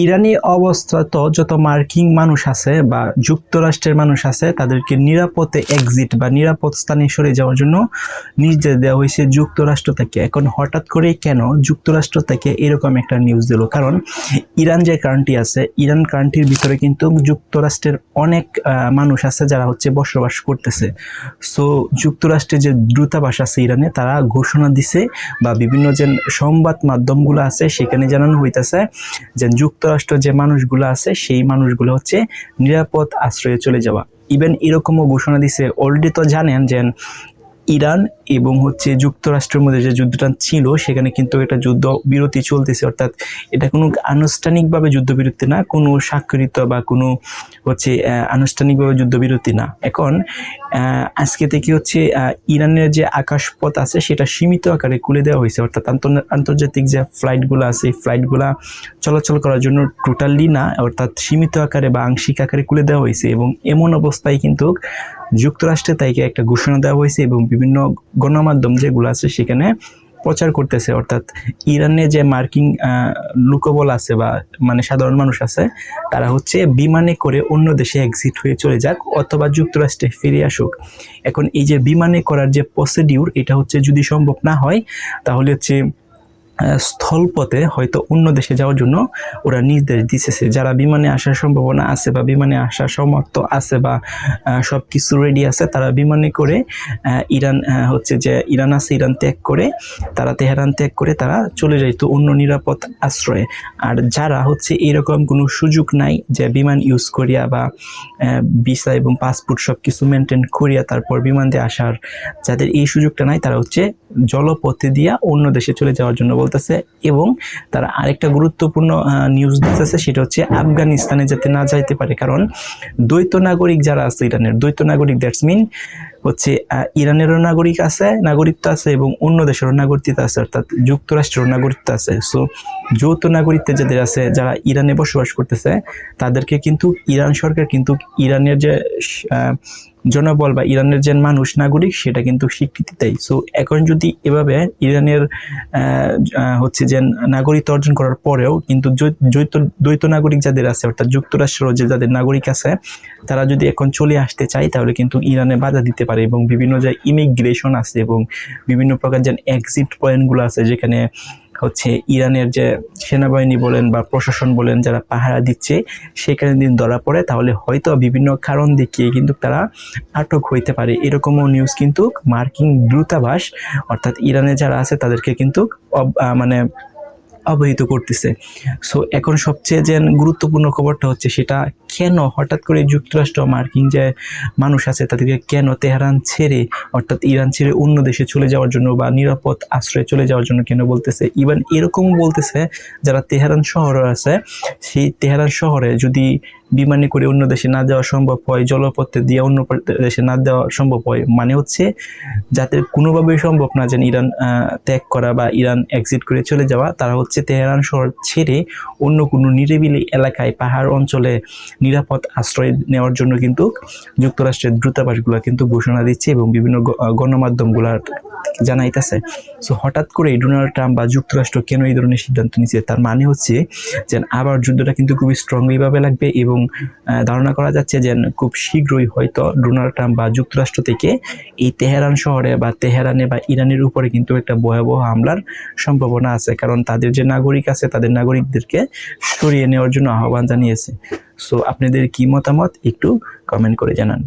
ইরানি অবস্থাত যত মার্কিন মানুষ আছে বা যুক্তরাষ্ট্রের মানুষ আছে তাদেরকে নিরাপদে এক্সিট বা নিরাপদ স্থানে সরে যাওয়ার জন্য নির্দেশ দেওয়া হয়েছে যুক্তরাষ্ট্র থেকে। এখন হঠাৎ করে কেন যুক্তরাষ্ট্র থেকে এরকম একটা নিউজ দিল? কারণ ইরান যে কান্ট্রি আছে, ইরান কান্ট্রির ভিতরে কিন্তু যুক্তরাষ্ট্রের অনেক মানুষ আছে যারা হচ্ছে বসবাস করতেছে। সো যুক্তরাষ্ট্রের যে দূতাবাস আছে ইরানে, তারা ঘোষণা দিছে বা বিভিন্ন যে সংবাদ মাধ্যমগুলো আছে সেখানে জানানো হইতেছে যে যুক্তরাষ্ট্র যে মানুষগুলো আছে সেই মানুষগুলো হচ্ছে নিরাপদ আশ্রয়ে চলে যাওয়া। ইভেন এরকমও ঘোষণা দিছে, অলরেডি তো জানেন যে ইরান এবং হচ্ছে যুক্তরাষ্ট্রের মধ্যে যে যুদ্ধটা ছিল সেখানে কিন্তু একটা যুদ্ধ বিরতি চলতেছে, অর্থাৎ এটা কোনো আনুষ্ঠানিকভাবে যুদ্ধবিরতি না, কোনো স্বাক্ষরিত বা কোনো হচ্ছে আনুষ্ঠানিকভাবে যুদ্ধবিরতি না। এখন আজকে থেকে হচ্ছে ইরানের যে আকাশপথ আছে সেটা সীমিত আকারে খুলে দেওয়া হয়েছে, অর্থাৎ আন্তর্জাতিক যে ফ্লাইটগুলো আছে এই ফ্লাইটগুলা চলাচল করার জন্য টোটালি না, অর্থাৎ সীমিত আকারে বা আংশিক আকারে খুলে দেওয়া হয়েছে। এবং এমন অবস্থায় কিন্তু যুক্তরাষ্ট্রে তাইকে একটা ঘোষণা দেওয়া হয়েছে এবং বিভিন্ন গণমাধ্যম যেগুলো আছে সেখানে প্রচার করতেছে, অর্থাৎ ইরানে যে মার্কিন লোকবল আছে বা মানে সাধারণ মানুষ আছে তারা হচ্ছে বিমানে করে অন্য দেশে এক্সিট হয়ে চলে যাক অথবা যুক্তরাষ্ট্রে ফিরে আসুক। এখন এই যে বিমানে করার যে প্রসিডিউর, এটা হচ্ছে যদি সম্ভব না হয় তাহলে হচ্ছে স্থলপথে হয়তো অন্য দেশে যাওয়ার জন্য ওরা নির্দেশ দিতেছে। যারা বিমানে আসার সম্ভাবনা আছে বা বিমানে আসার সামর্থ্য আছে বা সব কিছু রেডি আছে, তারা বিমানে করে ইরান হচ্ছে যে ইরান আছে ইরান ত্যাগ করে তারা তেহরান ত্যাগ করে তারা চলে যাইতো অন্য নিরাপদ আশ্রয়ে। আর যারা হচ্ছে এরকম কোনো সুযোগ নাই যে বিমান ইউজ করিয়া বা ভিসা এবং পাসপোর্ট সব কিছু মেনটেন করিয়া তারপর বিমান দিয়ে আসার, যাদের এই সুযোগটা নাই তারা হচ্ছে জলপথে দিয়া অন্য দেশে চলে যাওয়ার জন্য বলতেছে। এবং তারা আরেকটা গুরুত্বপূর্ণ নিউজ দিতেছে, সেটা হচ্ছে আফগানিস্তানে যাতে না যাইতে পারে। কারণ দ্বৈত নাগরিক যারা আছে ইরানের, দ্বৈত নাগরিক দ্যাটস মিন হচ্ছে ইরানেরও নাগরিকত্ব আছে এবং অন্য দেশেরও নাগরিকত্ব আছে, অর্থাৎ যুক্তরাষ্ট্রেরও নাগরিকত্ব আছে। সো যৌথ নাগরিকত্ব যাদের আছে, যারা ইরানে বসবাস করতেছে, তাদেরকে কিন্তু ইরান সরকার কিন্তু ইরানের যে জনবল বা ইরানের যে মানুষ নাগরিক সেটা কিন্তু স্বীকৃতি দেয়। সো এখন যদি এভাবে ইরানের হচ্ছে যে নাগরিকত্ব অর্জন করার পরেও কিন্তু দ্বৈত নাগরিক যাদের আছে, অর্থাৎ যুক্তরাষ্ট্রের যে যাদের নাগরিক আছে, তারা যদি এখন চলে আসতে চায় তাহলে কিন্তু ইরানে বাধা দিতে পারে। এবং বিভিন্ন যে ইমিগ্রেশন আছে এবং বিভিন্ন প্রকার যে এক্সিট পয়েন্টগুলো আছে যেখানে হচ্ছে ইরানের যে সেনাবাহিনী বলেন বা প্রশাসন বলেন যারা পাহারা দিচ্ছে, সেখানে দিন ধরা পড়ে তাহলে হয়তো বিভিন্ন কারণ দেখিয়ে কিন্তু তারা আটক হইতে পারে। এরকমও নিউজ কিন্তু মার্কিন দূতাবাস অর্থাৎ ইরানে যারা আছে তাদেরকে কিন্তু মানে অবহিত করতেছে। সো এখন সবচেয়ে যে গুরুত্বপূর্ণ খবরটা হচ্ছে সেটা কেন হঠাৎ করে যুক্তরাষ্ট্র মার্কিন যে মানুষ আছে তাদেরকে কেন তেহরান ছেড়ে অর্থাৎ ইরান ছেড়ে অন্য দেশে চলে যাওয়ার জন্য বা নিরাপদ আশ্রয়ে চলে যাওয়ার জন্য কেন বলতেছে। ইভেন এরকমও বলতেছে যারা তেহরান শহরে আছে, সেই তেহরান শহরে যদি বিমানে করে অন্য দেশে না যাওয়া সম্ভব হয়, জলপথে দিয়ে অন্য দেশে না দেওয়া সম্ভব হয়, মানে হচ্ছে যাদের কোনোভাবেই সম্ভব না যেন ইরান ত্যাগ করা বা ইরান এক্সিট করে চলে যাওয়া, তারা হচ্ছে তেহরান শহর ছেড়ে অন্য কোনো নিরিবিলি এলাকায় পাহাড় অঞ্চলে নিরাপদ আশ্রয় নেওয়ার জন্য কিন্তু যুক্তরাষ্ট্রের দূতাবাসগুলো কিন্তু ঘোষণা দিচ্ছে এবং বিভিন্ন গণমাধ্যমগুলার জানাইতেছে। সো হঠাৎ করে ডোনাল্ড ট্রাম্প বা যুক্তরাষ্ট্র কেন এই ধরনের সিদ্ধান্ত নিচ্ছে, তার মানে হচ্ছে যে আবার যুদ্ধটা কিন্তু খুবই স্ট্রংলি ভাবে লাগবে এবং ধারণা করা যাচ্ছে যে খুব শীঘ্রই হয়তো ডোনাল্ড ট্রাম্প বা যুক্তরাষ্ট্র থেকে এই তেহরান শহরে বা তেহরানে বা ইরানের উপরে কিন্তু একটা ভয়াবহ হামলার সম্ভাবনা আছে, কারণ তাদের যে নাগরিক আছে তাদের নাগরিকদেরকে সরিয়ে নেওয়ার জন্য আহ্বান জানিয়েছে। সো আপনাদের কি মতামত একটু কমেন্ট করে জানান।